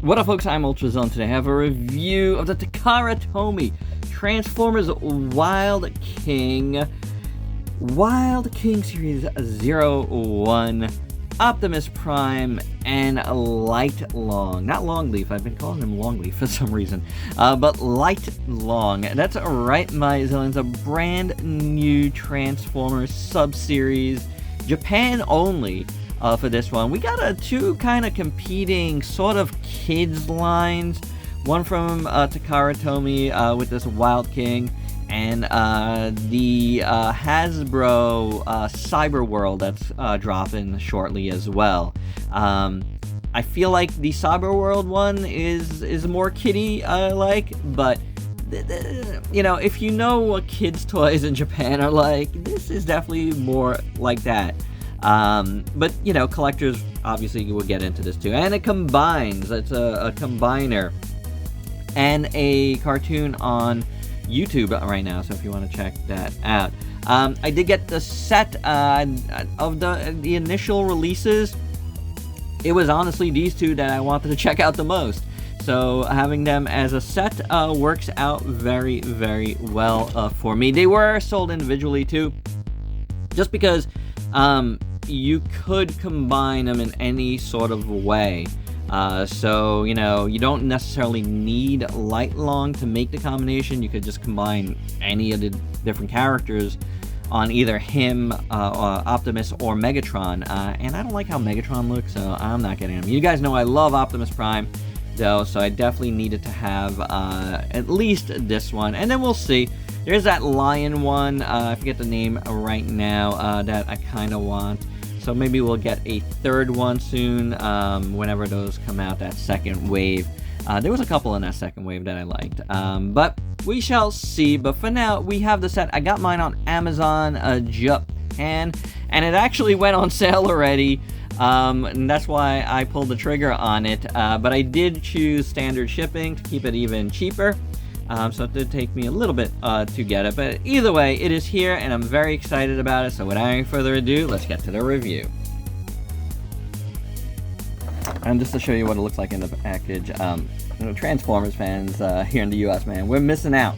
What up, folks? I'm Ultrazillatoys. Today I have a review of the TAKARA TOMY Transformers Wild King Series 01 Optimus Prime and LIGHTLONG. Not Longleaf, I've been calling him Longleaf for some reason. But LIGHTLONG. That's right, my Zillions. A brand new Transformers sub-series. Japan only. For this one, we got two kind of competing sort of kids lines. One from TAKARA TOMY with this Wild King, and the Hasbro Cyber World that's dropping shortly as well. I feel like the Cyber World one is more kiddie like, but you know, if you know what kids' toys in Japan are like, this is definitely more like that. But, you know, collectors obviously will get into this too. And it combines. It's a combiner. And a cartoon on YouTube right now, so if you want to check that out. I did get the set of the initial releases. It was honestly these two that I wanted to check out the most. So having them as a set works out very, very well for me. They were sold individually too. Just because you could combine them in any sort of way. So, you know, you don't necessarily need LIGHTLONG to make the combination. You could just combine any of the different characters on either him, Optimus, or Megatron. And I don't like how Megatron looks, so I'm not getting him. You guys know I love Optimus Prime, though, so I definitely needed to have at least this one. And then we'll see. There's that lion one, I forget the name right now, that I kind of want. So maybe we'll get a third one soon, whenever those come out, that second wave. There was a couple in that second wave that I liked. But we shall see. But for now, we have the set. I got mine on Amazon Japan, and it actually went on sale already. And that's why I pulled the trigger on it. But I did choose standard shipping to keep it even cheaper. So it did take me a little bit to get it, but either way, it is here, and I'm very excited about it. So without any further ado, let's get to the review. And just to show you what it looks like in the package, you know, Transformers fans here in the U.S., man, we're missing out.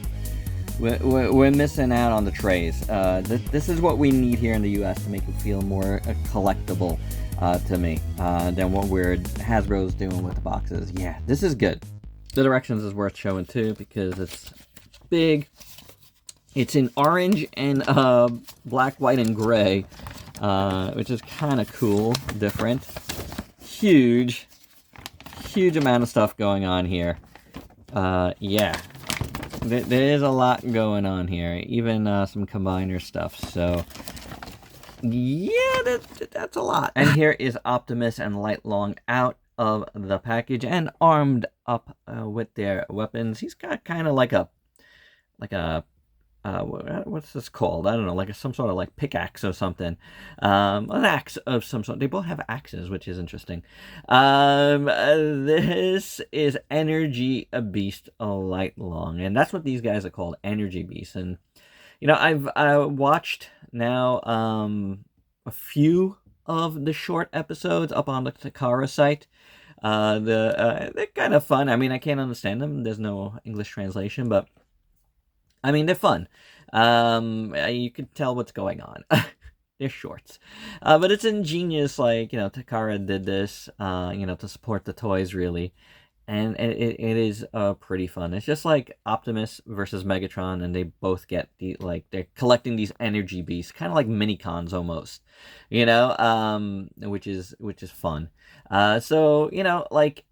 We're missing out on the trays. This is what we need here in the U.S. to make it feel more collectible to me than what Hasbro's doing with the boxes. Yeah, this is good. The directions is worth showing too because it's big. It's in orange and black, white, and gray, which is kind of cool, different. Huge amount of stuff going on here. Yeah, there is a lot going on here, even some combiner stuff. So yeah, that's a lot. And here is Optimus and LIGHTLONG out of the package and armed up with their weapons. He's got kind of like a what's this called? I don't know, like some sort of like pickaxe or something. An axe of some sort. They both have axes, which is interesting. This is Energy Beast LIGHTLONG, and that's what these guys are called, Energy Beasts. And you know, I've watched now a few of the short episodes up on the TAKARA site. They're kind of fun. I mean, I can't understand them. There's no English translation, but I mean, they're fun. You can tell what's going on. They're shorts. But it's ingenious, like, you know, TAKARA did this, you know, to support the toys, really. And it is pretty fun. It's just like Optimus versus Megatron, and they both get they're collecting these energy beasts, kind of like mini cons almost, you know, which is fun. So you know, like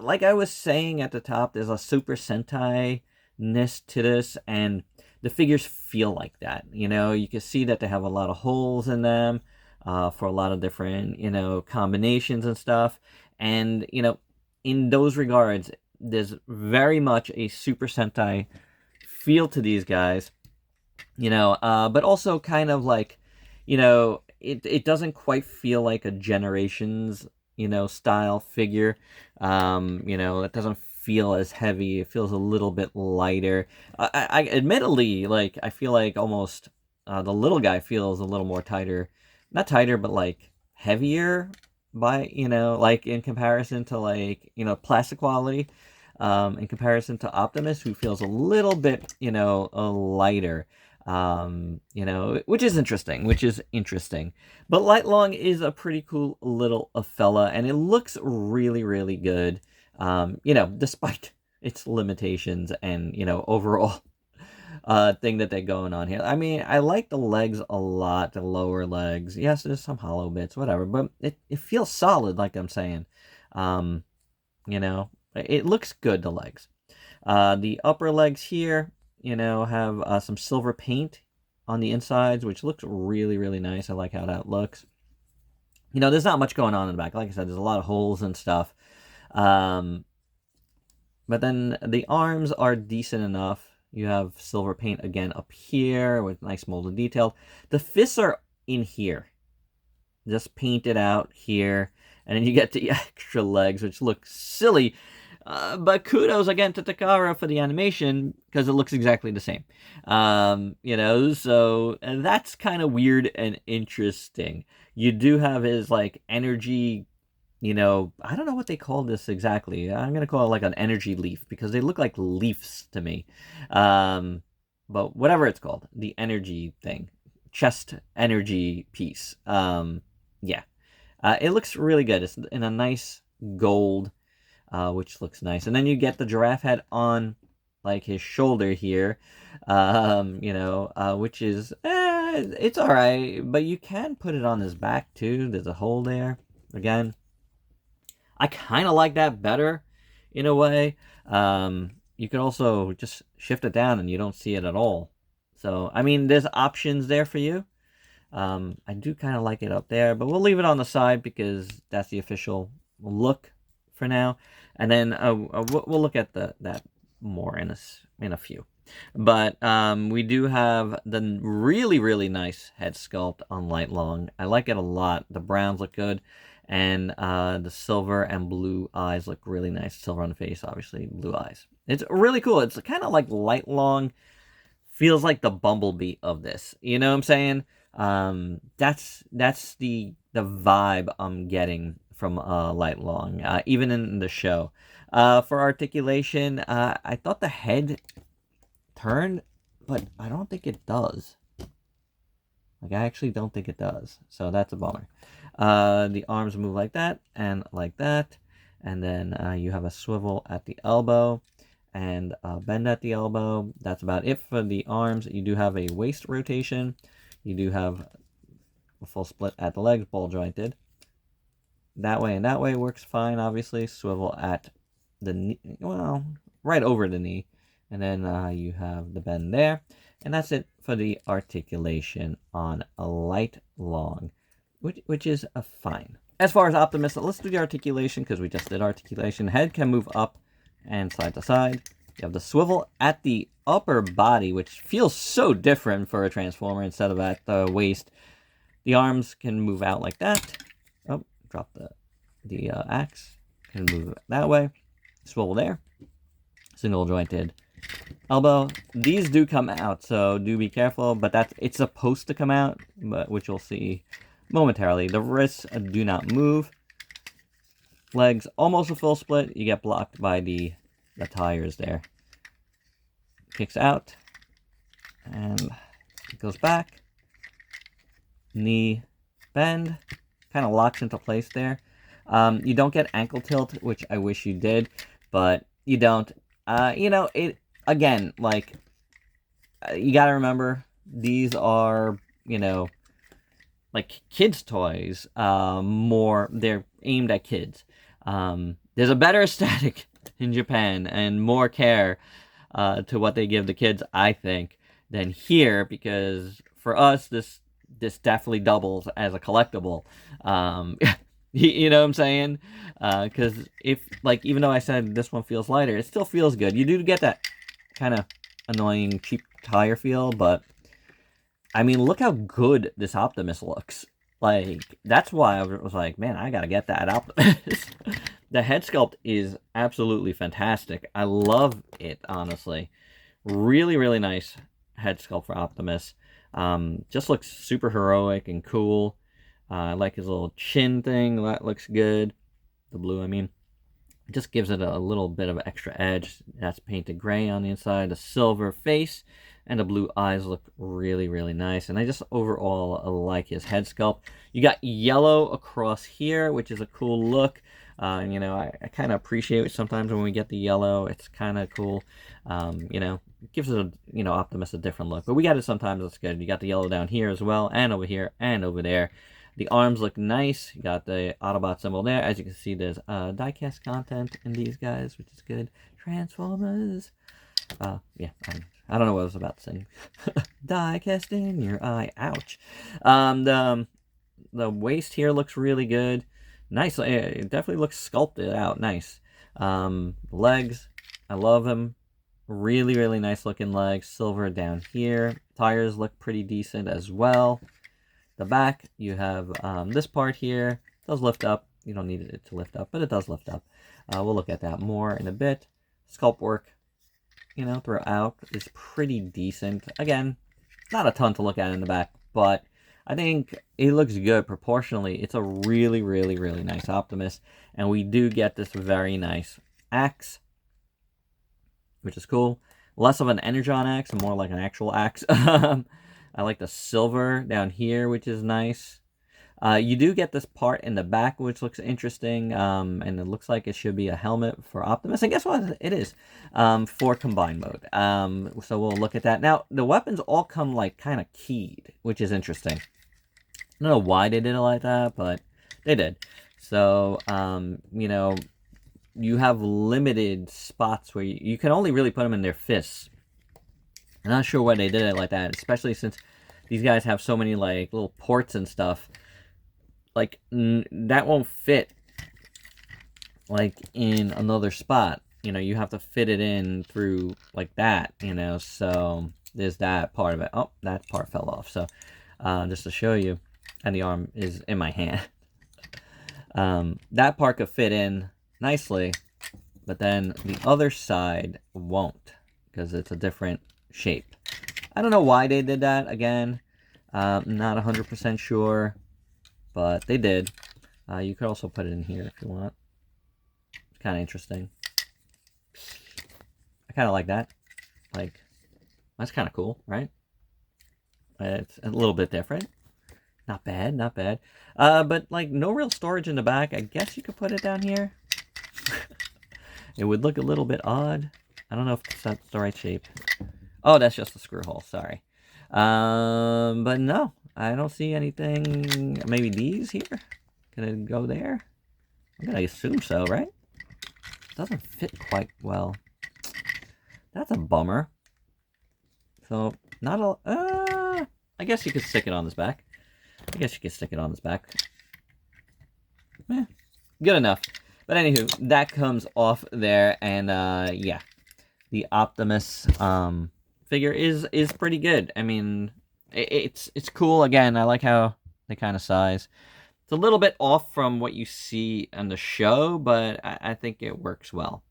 I was saying at the top, there's a Super Sentai-ness to this, and the figures feel like that. You know, you can see that they have a lot of holes in them for a lot of different, you know, combinations and stuff, and you know, in those regards, there's very much a Super Sentai feel to these guys, you know, but also kind of like, you know, it doesn't quite feel like a Generations, you know, style figure. You know, it doesn't feel as heavy. It feels a little bit lighter. I admittedly, like, I feel like almost the little guy feels a little more tighter. Not tighter, but like heavier by, like in comparison to like, plastic quality, in comparison to Optimus, who feels a little bit, lighter. Which is interesting. But Lightlong is a pretty cool little fella, and it looks really, really good. Despite its limitations and, overall thing that they're going on here. I mean, I like the legs a lot, the lower legs. Yes, there's some hollow bits, whatever, but it feels solid, like I'm saying. It looks good, the legs. The upper legs here, have some silver paint on the insides, which looks really, really nice. I like how that looks. There's not much going on in the back. Like I said, there's a lot of holes and stuff. But then the arms are decent enough. You have silver paint again up here with nice molded detail. The fists are in here. Just painted out here. And then you get the extra legs, which look silly. But kudos again to Takara for the animation, because it looks exactly the same. So that's kind of weird and interesting. You do have his, like, energy, I don't know what they call this exactly. I'm going to call it like an energy leaf, because they look like leaves to me. But whatever it's called, the energy thing. Chest energy piece. Yeah. It looks really good. It's in a nice gold, which looks nice. And then you get the giraffe head on, like, his shoulder here, which is, it's all right. But you can put it on his back, too. There's a hole there. Again, I kind of like that better, in a way. You can also just shift it down and you don't see it at all. So, I mean, there's options there for you. I do kind of like it up there, but we'll leave it on the side because that's the official look for now. And then we'll look at that more in a few. But we do have the really, really nice head sculpt on Lightlong. I like it a lot. The browns look good, and the silver and blue eyes look really nice. Silver on the face, obviously, blue eyes. It's really cool. It's kind of like Lightlong feels like the Bumblebee of this. You know what I'm saying? That's the vibe I'm getting from Lightlong, even in the show. For Articulation, I thought the head turned, but I don't think it does. Like, I actually don't think it does, so that's a bummer. The arms move like that, and like that, and then you have a swivel at the elbow, and a bend at the elbow. That's about it for the arms. You do have a waist rotation. You do have a full split at the legs, ball jointed. That way and that way works fine, obviously. Swivel at the knee, well, right over the knee. And then you have the bend there. And that's it for the Articulation on a Lightlong, which is a fine. As far as Optimus, let's do the Articulation, because we just did Articulation. Head can move up and side to side. You have the swivel at the upper body, which feels so different for a Transformer instead of at the waist. The arms can move out like that. Oh, drop the axe. Can move that way. Swivel there. Single jointed elbow. These do come out, so do be careful. But it's supposed to come out, which you'll see momentarily. The wrists do not move. Legs almost a full split. You get blocked by the tires there. Kicks out. And it goes back. Knee bend. Kind of locks into place there. You don't get ankle tilt, which I wish you did, but you don't. It again, like, you gotta remember, these are, like kids' toys. They're aimed at kids. There's a better aesthetic in Japan and more care to what they give the kids, I think, than here, because for us, this definitely doubles as a collectible. You know what I'm saying? Because even though I said this one feels lighter, it still feels good. You do get that kind of annoying cheap tire feel, but I mean, look how good this Optimus looks. Like, that's why I was like, man, I gotta get that Optimus. The head sculpt is absolutely fantastic. I love it, honestly. Really, really nice head sculpt for Optimus. Just looks super heroic and cool. I like his little chin thing. That looks good. The blue, I mean. It just gives it a little bit of extra edge. That's painted gray on the inside. The silver face and the blue eyes look really, really nice. And I just overall like his head sculpt. You got yellow across here, which is a cool look. You know, I kind of appreciate it sometimes when we get the yellow. It's kind of cool. You know, it gives it, you know, Optimus a different look. But we got it sometimes. That's good. You got the yellow down here as well, and over here, and over there. The arms look nice. You got the Autobot symbol there. As you can see, there's diecast content in these guys, which is good. Transformers. Yeah, I don't know what I was about to say. Diecast in your eye. Ouch. The waist here looks really good. Nice. It definitely looks sculpted out. Nice. Legs. I love them. Really, really nice looking legs. Silver down here. Tires look pretty decent as well. The back, you have this part here. It does lift up. You don't need it to lift up, but it does lift up. We'll look at that more in a bit. Sculpt work, you know, throughout is pretty decent. Again, not a ton to look at in the back, but I think it looks good proportionally. It's a really, really, really nice Optimus. And we do get this very nice axe, which is cool. Less of an Energon axe and more like an actual axe. I like the silver down here, which is nice. You do get this part in the back, which looks interesting. And it looks like it should be a helmet for Optimus. And guess what? It is for combined mode. So we'll look at that. Now, the weapons all come like kind of keyed, which is interesting. I don't know why they did it like that, but they did. So, you know, you have limited spots where you can only really put them in their fists. I'm not sure why they did it like that, especially since these guys have so many like little ports and stuff. Like that won't fit like in another spot. You know, you have to fit it in through like that, you know, so there's that part of it. Oh, that part fell off. So just to show you, and the arm is in my hand. That part could fit in nicely, but then the other side won't because it's a different shape. I don't know why they did that. Again, not 100% sure, but they did. You could also put it in here if you want. It's kind of interesting. I kind of like that. Like, that's kind of cool, right? It's a little bit different. Not bad, not bad. But like no real storage in the back. I guess you could put it down here. It would look a little bit odd. I don't know if that's the right shape. Oh, that's just a screw hole, sorry. But no, I don't see anything. Maybe these here? Can it go there? I'm gonna assume so, right? It doesn't fit quite well. That's a bummer. So, not a... I guess you could stick it on this back. I guess you could stick it on this back. Eh, good enough. But anywho, that comes off there, and yeah, the Optimus figure is pretty good. I mean, it's cool. Again, I like how they kind of size. It's a little bit off from what you see on the show, but I think it works well.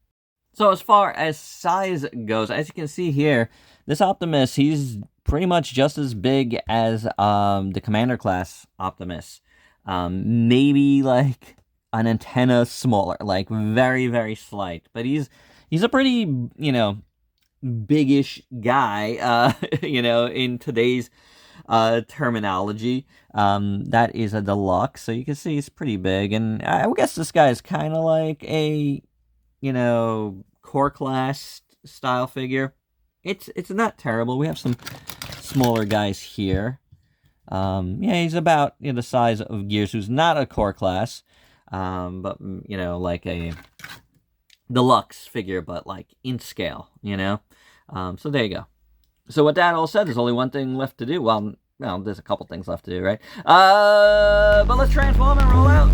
So as far as size goes, as you can see here, this Optimus, he's pretty much just as big as the Commander class Optimus. Maybe like an antenna smaller, like very, very slight. But he's a pretty, you know, biggish guy, you know, in today's terminology. That is a deluxe, so you can see he's pretty big. And I guess this guy is kind of like a, you know, core class style figure. It's not terrible. We have some smaller guys here. Yeah, he's about, you know, the size of Gears, who's not a core class, but, you know, like a deluxe figure, but like in scale, you know. So there you go. So with that all said, there's only one thing left to do. Well, there's a couple things left to do, right? But let's transform and roll out.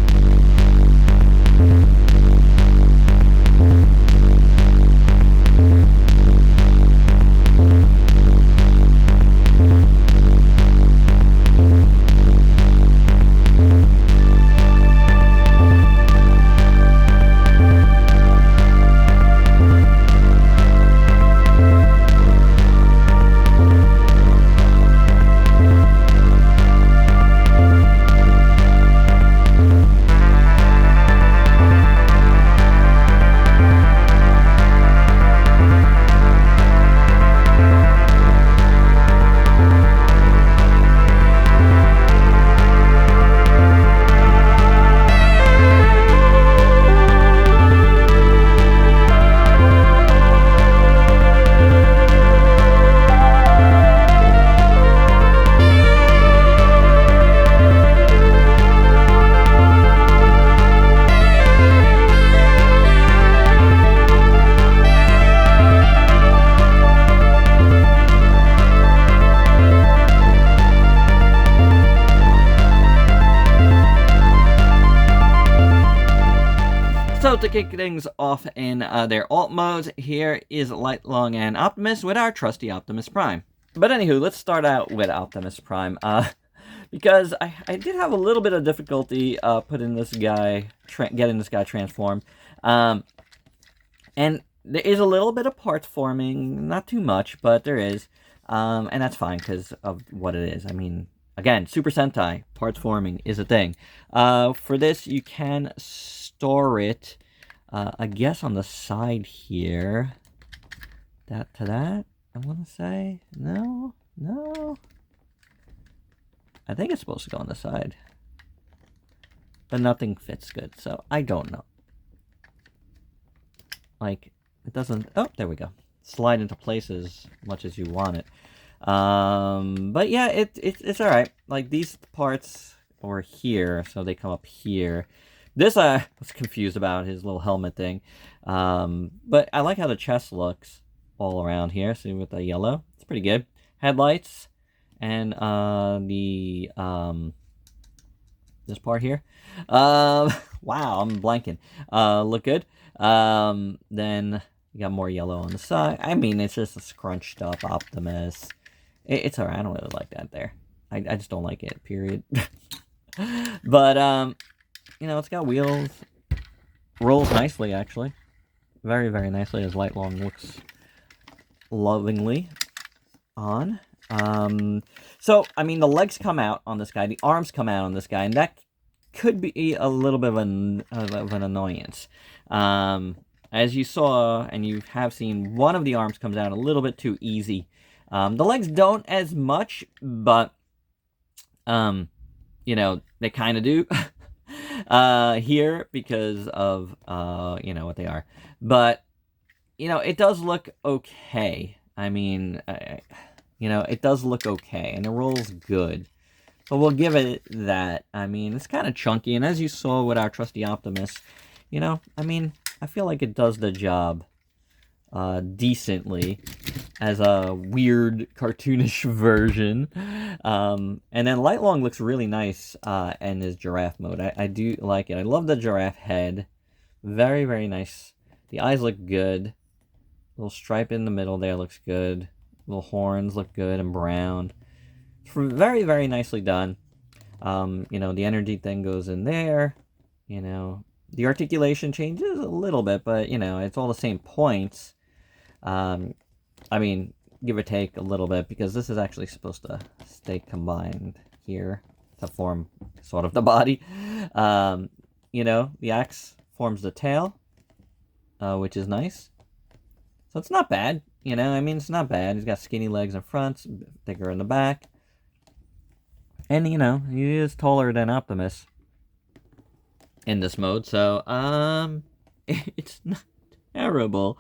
So to kick things off in their alt modes, here is Lightlong and Optimus with our trusty Optimus Prime. But anywho, let's start out with Optimus Prime. Because I did have a little bit of difficulty getting this guy transformed. And there is a little bit of parts forming, not too much, but there is. And that's fine because of what it is. I mean, again, Super Sentai, parts forming is a thing. For this, you can store it, I guess, on the side here. That, I want to say. No. I think it's supposed to go on the side. But nothing fits good, so I don't know. Like, it doesn't... Oh, there we go. Slide into place as much as you want it. But yeah, it's alright. Like, these parts are here, so they come up here. This I was confused about, his little helmet thing. But I like how the chest looks all around here. See, with the yellow, it's pretty good. Headlights and this part here. Wow, I'm blanking. Look good. Then you got more yellow on the side. I mean, it's just a scrunched up Optimus. It's alright. I don't really like that there. I just don't like it, period. But, you know, it's got wheels. Rolls nicely, actually. Very, very nicely, as Lightlong looks lovingly on. So, I mean, the legs come out on this guy. The arms come out on this guy. And that could be a little bit of an annoyance. As you saw, and you have seen, one of the arms comes out a little bit too easy. The legs don't as much, but, you know, they kind of do here because of, you know, what they are. But, you know, it does look okay. I mean, you know, it does look okay, and it rolls good. So we'll give it that. I mean, it's kind of chunky, and as you saw with our trusty Optimus, you know, I mean, I feel like it does the job decently as a weird cartoonish version. And then Lightlong looks really nice in his giraffe mode. I do like it. I love the giraffe head. Very, very nice. The eyes look good. Little stripe in the middle there looks good. Little horns look good and brown. Very, very nicely done. You know, the energy thing goes in there. You know, the articulation changes a little bit, but, you know, it's all the same points. I mean, give or take a little bit, because this is actually supposed to stay combined here to form sort of the body. You know, the axe forms the tail, which is nice. So it's not bad, you know, I mean, it's not bad. He's got skinny legs in front, thicker in the back. And, you know, he is taller than Optimus in this mode, so, it's not terrible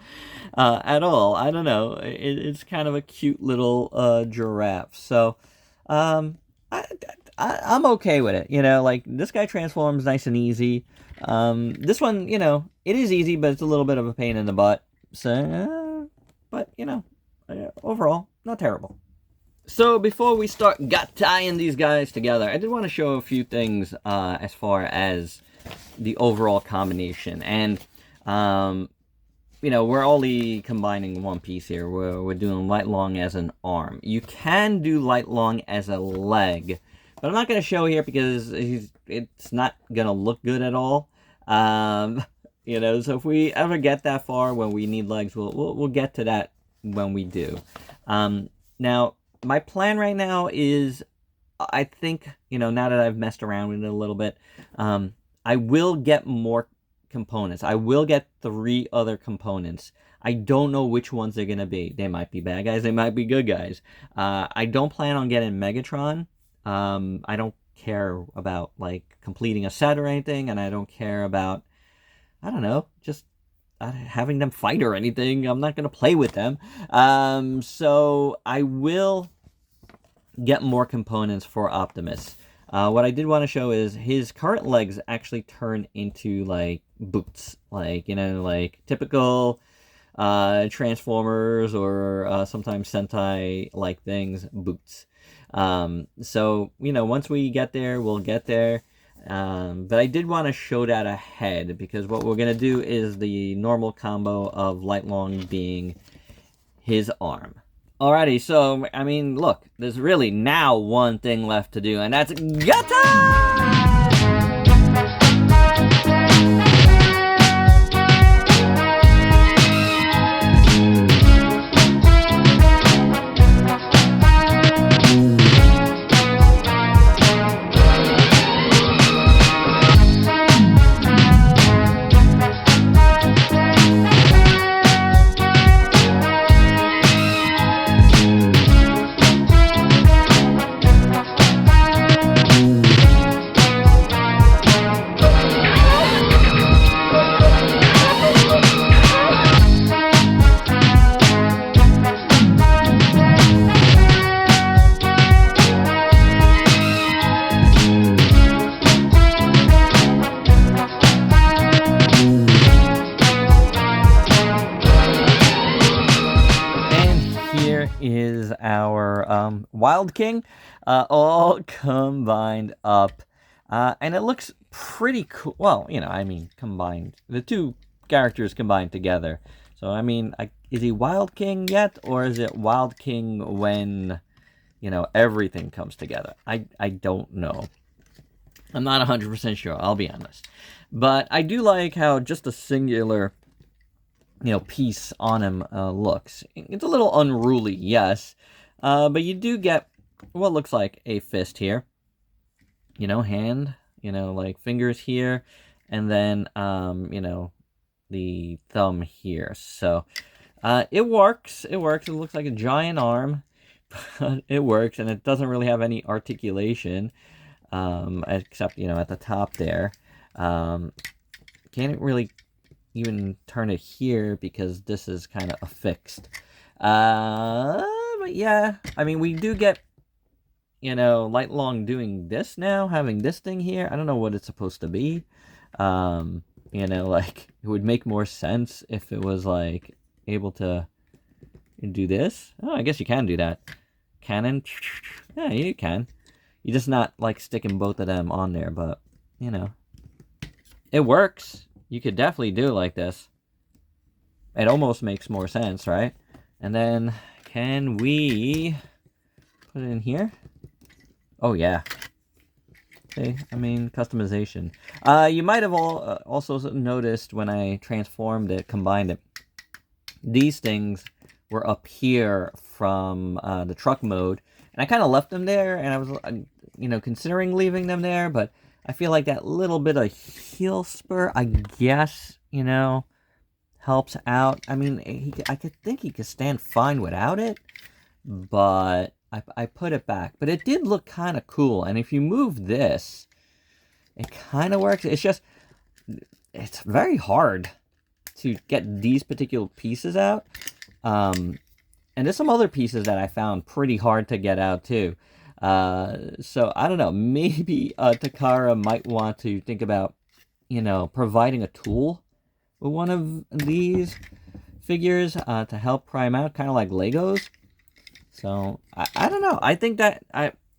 at all. I don't know. It's kind of a cute little giraffe. So, I'm okay with it. You know, like, this guy transforms nice and easy. This one, you know, it is easy, but it's a little bit of a pain in the butt. So, but, you know, overall, not terrible. So before we start tying these guys together, I did want to show a few things as far as the overall combination. And, you know, we're only combining one piece here. We're doing Lightlong as an arm. You can do Lightlong as a leg, but I'm not going to show here because it's not going to look good at all. You know, so if we ever get that far when we need legs, we'll get to that when we do. Now, my plan right now is, I think, you know, now that I've messed around with it a little bit, I will get more components. I will get 3 other components. I don't know which ones they're going to be. They might be bad guys. They might be good guys. I don't plan on getting Megatron. I don't care about, like, completing a set or anything, and I don't care about, I don't know, just having them fight or anything. I'm not going to play with them. So I will get more components for Optimus. What I did want to show is his current legs actually turn into, like, boots. Like, you know, like typical Transformers or sometimes Sentai-like things, boots. So, you know, once we get there, we'll get there. But I did want to show that ahead, because what we're going to do is the normal combo of Light Long being his arm. Alrighty, so, I mean, look, there's really now one thing left to do, and that's Gata! Is our Wild King all combined up, and it looks pretty cool. Well, you know, I mean, combined, the two characters combined together. So I mean, is he Wild King yet, or is it Wild King when, you know, everything comes together? I don't know. I'm not 100% sure, I'll be honest, but I do like how just a singular, you know, piece on him looks. It's a little unruly, yes, but you do get what looks like a fist here, you know, hand, you know, like fingers here, and then you know, the thumb here. So it works. It looks like a giant arm, but it works, and it doesn't really have any articulation, except, you know, at the top there. Can't really even turn it here because this is kind of affixed. But yeah, I mean, we do get, you know, Light Long doing this now, having this thing here. I don't know what it's supposed to be. You know, like, it would make more sense if it was, like, able to do this. Oh, I guess you can do that. Cannon. Yeah, you can. You're just not, like, sticking both of them on there, but, you know, it works. You could definitely do it like this. It almost makes more sense, right? And then, can we put it in here? Oh, yeah. See, I mean, customization. You might have also noticed when I transformed it, combined it, these things were up here from the truck mode. And I kind of left them there, and I was, you know, considering leaving them there, but I feel like that little bit of heel spur, I guess, you know, helps out. I mean, I could think he could stand fine without it, but I put it back. But it did look kind of cool, and if you move this, it kind of works. It's just, it's very hard to get these particular pieces out. And there's some other pieces that I found pretty hard to get out, too. So I don't know, maybe Takara might want to think about, you know, providing a tool with one of these figures to help prime out, kind of like Legos. So I don't know. I think that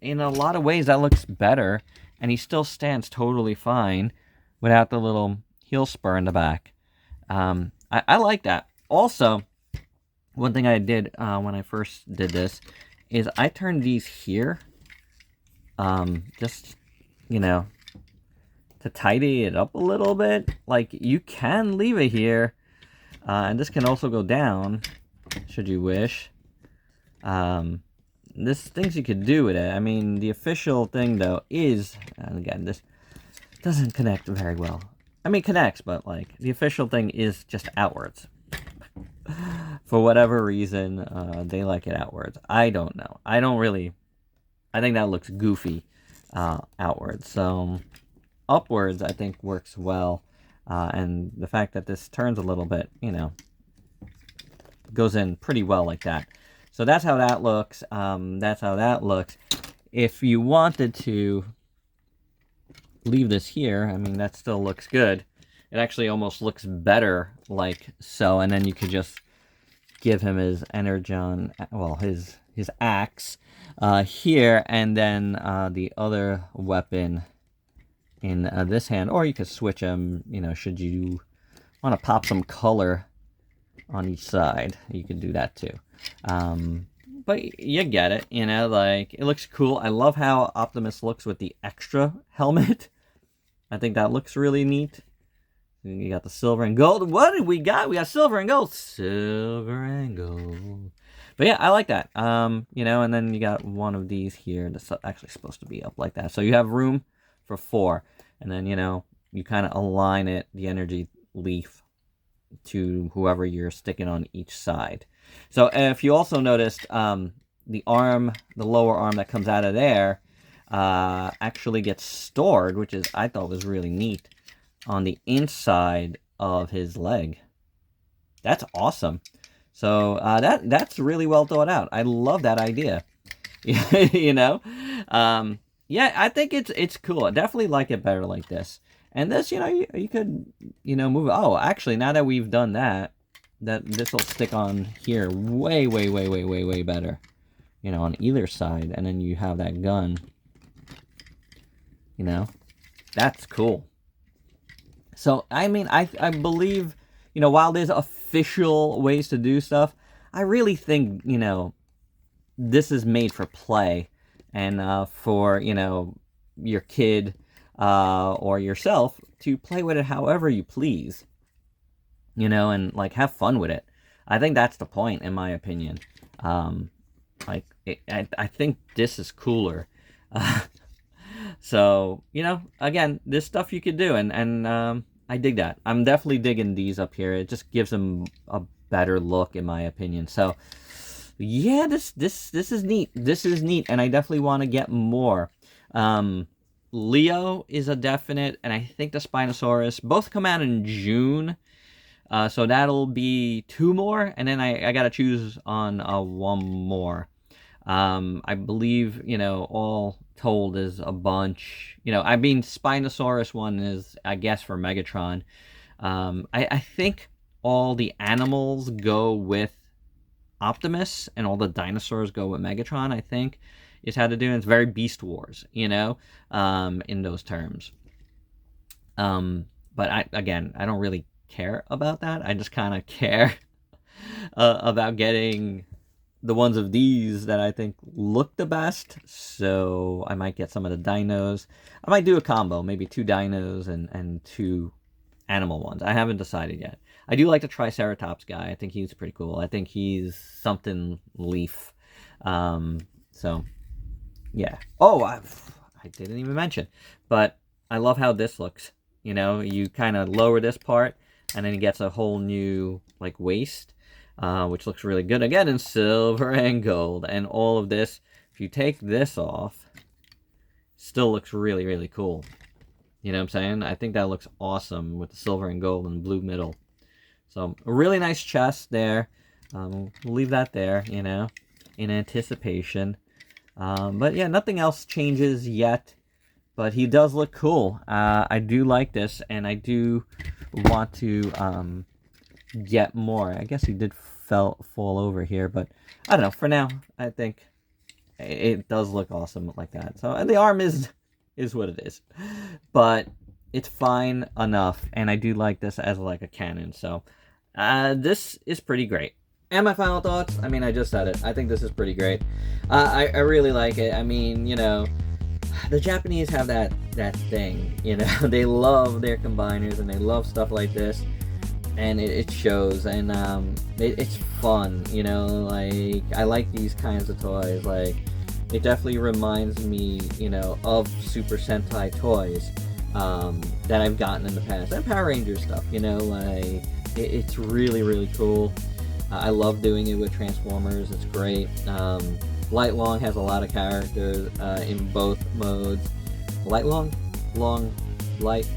in a lot of ways that looks better, and he still stands totally fine without the little heel spur in the back. I like that. Also, one thing I did when I first did this is I turned these here. Just, you know, to tidy it up a little bit. Like, you can leave it here, and this can also go down, should you wish. There's things you could do with it. I mean, the official thing, though, is, and again, this doesn't connect very well. I mean, it connects, but, like, the official thing is just outwards. For whatever reason, they like it outwards. I don't know. I think that looks goofy outwards. So upwards, I think, works well. And the fact that this turns a little bit, you know, goes in pretty well like that. So that's how that looks. That's how that looks. If you wanted to leave this here, I mean, that still looks good. It actually almost looks better like so. And then you could just give him his energon, well, his axe here, and then the other weapon in this hand, or you could switch them, you know, should you want to pop some color on each side, you could do that too. But you get it, you know, like, it looks cool. I love how Optimus looks with the extra helmet. I think that looks really neat. You got the silver and gold. What did we got? We got silver and gold. Silver and gold. But yeah, I like that. You know, and then you got one of these here that's actually supposed to be up like that. So you have room for 4. And then, you know, you kind of align it, the energy leaf, to whoever you're sticking on each side. So if you also noticed, the arm, the lower arm that comes out of there, actually gets stored, which is, I thought was really neat, on the inside of his leg. That's awesome. So that's really well thought out. I love that idea. You know, yeah, I think it's cool. I definitely like it better like this. And this, you know, you could, you know, move. Oh, actually, now that we've done that this will stick on here way better. You know, on either side, and then you have that gun. You know, that's cool. So I mean, I believe, you know, while there's official ways to do stuff, I really think, you know, this is made for play, and for, you know, your kid or yourself to play with it however you please, you know, and like have fun with it. I think that's the point, in my opinion. Like, I think this is cooler. So, you know, again, this stuff you could do, and I dig that. I'm definitely digging these up here. It just gives them a better look, in my opinion. So, yeah, this is neat. This is neat, and I definitely want to get more. Leo is a definite, and I think the Spinosaurus both come out in June. So that'll be 2 more, and then I got to choose on 1 more. I believe, you know, all told is a bunch. You know, I mean, Spinosaurus one is, I guess, for Megatron. I think all the animals go with Optimus, and all the dinosaurs go with Megatron, I think, is how to do it. It's very Beast Wars, you know, in those terms. But I don't really care about that. I just kind of care about getting the ones of these that I think look the best. So I might get some of the dinos. I might do a combo, maybe 2 dinos and 2 animal ones. I haven't decided yet. I do like the Triceratops guy. I think he's pretty cool. I think he's something leaf. So yeah. Oh, I didn't even mention, but I love how this looks. You know, you kind of lower this part, and then he gets a whole new, like, waist, which looks really good. Again, in silver and gold. And all of this, if you take this off, still looks really cool. You know what I'm saying? I think that looks awesome with the silver and gold and blue middle. So, a really nice chest there. We'll leave that there, you know, in anticipation. But yeah, nothing else changes yet. But he does look cool. I do like this, and I do want to get more. I guess he did fall over here, but I don't know. For now, I think it does look awesome like that. So, and the arm is what it is, but it's fine enough. And I do like this as like a cannon. So, this is pretty great. And my final thoughts. I mean, I just said it. I think this is pretty great. I really like it. I mean, you know, the Japanese have that thing, you know. They love their combiners, and they love stuff like this, and it shows. And it's fun, you know. Like, I like these kinds of toys. Like, it definitely reminds me, you know, of Super Sentai toys that I've gotten in the past, and Power Ranger stuff, you know. Like, it's really cool. I love doing it with Transformers. It's great. LIGHTLONG has a lot of characters in both modes. LIGHTLONG? LIGHTLONG,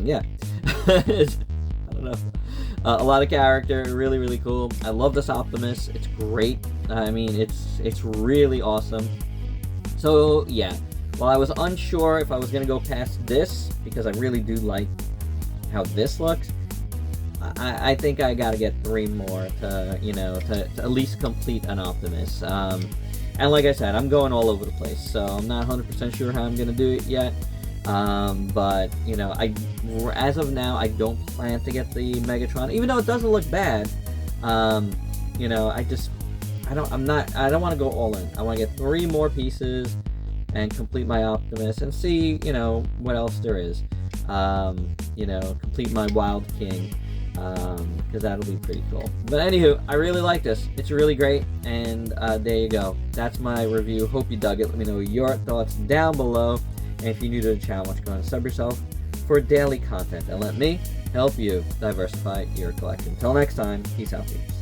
yeah. I don't know. A lot of character, really cool. I love this Optimus. It's great. I mean, it's really awesome. So, yeah. While I was unsure if I was going to go past this, because I really do like how this looks, I think I gotta get 3 more to, you know, to at least complete an Optimus. And And like I said, I'm going all over the place, so I'm not 100% sure how I'm going to do it yet. But, you know, as of now, I don't plan to get the Megatron, even though it doesn't look bad. You know, I don't want to go all in. I want to get 3 more pieces and complete my Optimus and see, you know, what else there is. You know, complete my Wild King, because that'll be pretty cool. But anywho, I really like this. It's really great, and there you go. That's my review. Hope you dug it. Let me know your thoughts down below. And if you're new to the channel, why don't you go and sub yourself for daily content, and let me help you diversify your collection. Until next time, peace out, peeps.